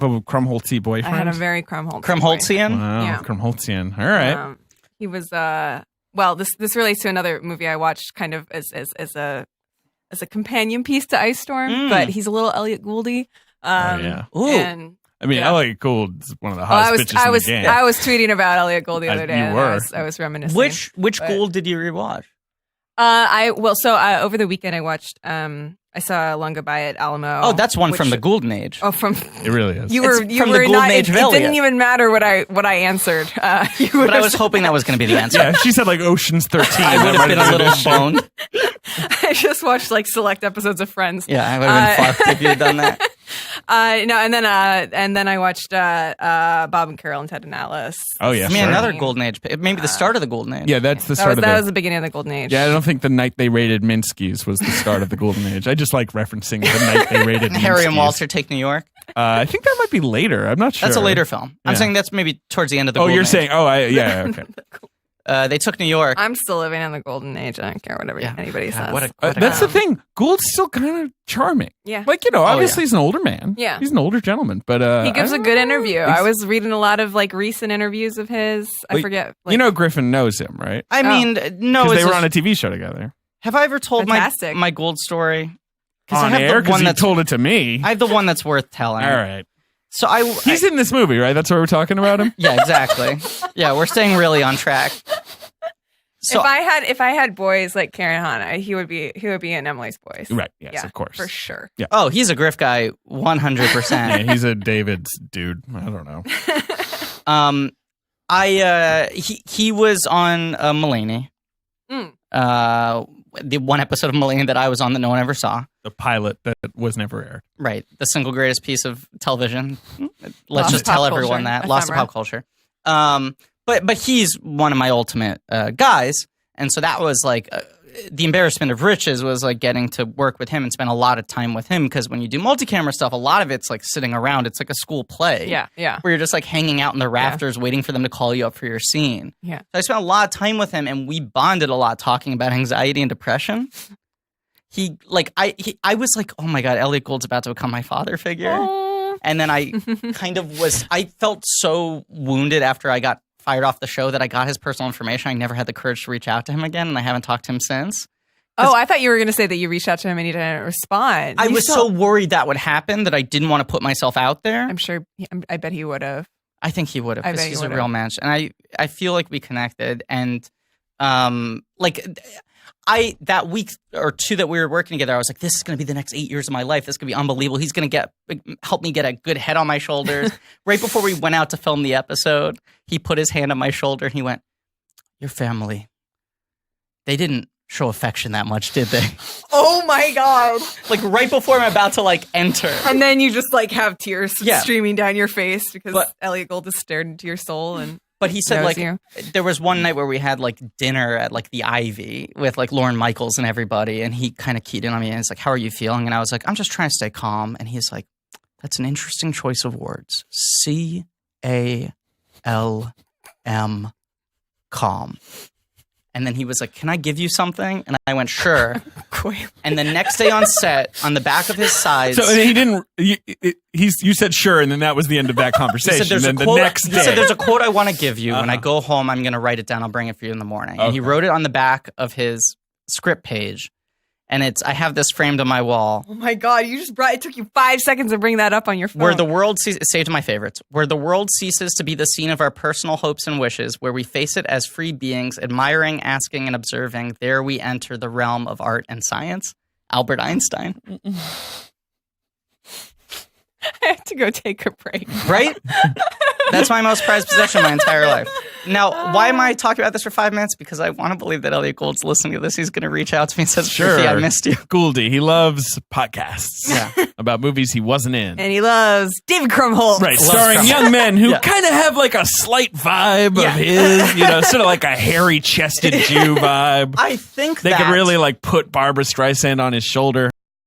Krumholtzy boyfriend? I had a very Krumholtzy. Krumholtzian? Wow, Yeah. Krumholtzian. All right. He was well, this relates to another movie I watched kind of as a companion piece to Ice Storm, but he's a little Elliott Gouldy. Yeah. Ooh. And I mean, Elliott Gould is one of the hottest bitches in the game. I was tweeting about Elliott Gould the other day. You were. I was reminiscing. Which Gould did you rewatch? Over the weekend I watched I saw Long Goodbye at Alamo. Oh, that's one from the Goulden age. Oh, from It really is. you were from you the were Goulden not. age It of Elliott. didn't even matter what I answered. But I was hoping that was going to be the answer. Yeah, she said like Ocean's 13. I would have been a little boned. I just watched like select episodes of Friends. Yeah, I would have been fucked if you had done that. No, and then I watched Bob and Carol and Ted and Alice. Oh yeah, I mean, sure. another Golden Age. Maybe the start of the Golden Age. Yeah, that's the start of That was the beginning of the Golden Age. Yeah, I don't think the night they raided Minsky's was the start of the Golden Age. I just like referencing the night they raided Minsky's. Harry and Walter Take New York. I think that might be later. I'm not sure. That's a later film. I'm Yeah. saying that's maybe towards the end of the Oh, Golden you're Age. saying? Oh, yeah. Okay. They took New York. I'm still living in the Golden Age. I don't care whatever anybody says. What a That's the thing. Gould's still kind of charming. Yeah. Like, obviously he's an older man. Yeah. He's an older gentleman, but He gives I a don't good know. interview. I was reading a lot of like recent interviews of his. I Like, forget. Griffin knows him, right? I mean, no. Because It's they were just- on a TV show together. Have I ever told Fantastic. my Gould story? On I have air? the Because one you that's told it to me. I have the one that's worth telling. All right. So He's in this movie, right? That's why we're talking about him? Yeah, exactly. Yeah, we're staying really on track. So if I had boys like Karen Hanna, he would be in Emily's Boys. Right. Yes, Yeah, of course. for sure. Yeah. Oh, he's a Griff guy, 100%. Yeah, he's a David's dude. I don't know. He was on Mulaney. The one episode of Mulaney that I was on that no one ever saw. The pilot that was never aired. Right. The single greatest piece of television. Let's Lost just pop tell everyone culture. that. Lost to pop culture. But he's one of my ultimate guys. And so that was like the embarrassment of riches was like getting to work with him and spend a lot of time with him. Because when you do multi-camera stuff, a lot of it's like sitting around. It's like a school play. Yeah. Where you're just like hanging out in the rafters waiting for them to call you up for your scene. Yeah. So I spent a lot of time with him and we bonded a lot talking about anxiety and depression. I was like, oh my God, Elliott Gould's about to become my father figure. Oh. And then I I felt so wounded after I got fired off the show that I got his personal information. I never had the courage to reach out to him again, and I haven't talked to him since. Oh, I thought you were going to say that you reached out to him and he didn't respond. I was so worried that would happen that I didn't want to put myself out there. I'm sure. I bet he would have. I think he would have I because bet he he's a would've. real match. And I feel like we connected. And that week or two that we were working together, I was like, this is going to be the next 8 years of my life. This is going to be unbelievable. He's going to help me get a good head on my shoulders. Right before we went out to film the episode, he put his hand on my shoulder and he went, your family, they didn't show affection that much, did they? Oh my God. Like right before I'm about to like enter. And then you just like have tears Yeah. streaming down your face because But- Elliott Gould has stared into your soul and But he said knows like you. there was one night where we had like dinner at like the Ivy with like Lorne Michaels and everybody, and he kind of keyed in on me and he's like, "How are you feeling?" And I was like, "I'm just trying to stay calm." And he's like, "That's an interesting choice of words. CALM, calm." And then he was like, "Can I give you something?" And I went, "Sure." And the next day on set, on the back of his sides, So he didn't. You said sure, and then that was the end of that he conversation. said, "There's and a then quote. the next He day, said, "There's a quote I want to give you. When I Uh-huh. go home, I'm going to write it down. I'll bring it for you in the morning." And he Okay. wrote it on the back of his script page, and I have this framed on my wall. oh my God, it took you 5 seconds to bring that up on your phone. Where the world saved my favorites. Where the world ceases to be the scene of our personal hopes and wishes, where we face it as free beings, admiring, asking, and observing, there we enter the realm of art and science. Albert Einstein. I have to go take a break. Right? That's my most prized possession my entire life. Now, why am I talking about this for 5 minutes? Because I want to believe that Elliott Gould's listening to this. He's going to reach out to me and says, Sure. Griffy, I missed you. Gouldy. He loves podcasts. Yeah. About movies he wasn't in. And he loves David Krumholtz. Right, Loves starring Crumb. young men who Yeah. kind of have like a slight vibe Yeah. of his, sort of like a hairy-chested Jew vibe. I think They that could really like put Barbara Streisand on his shoulder.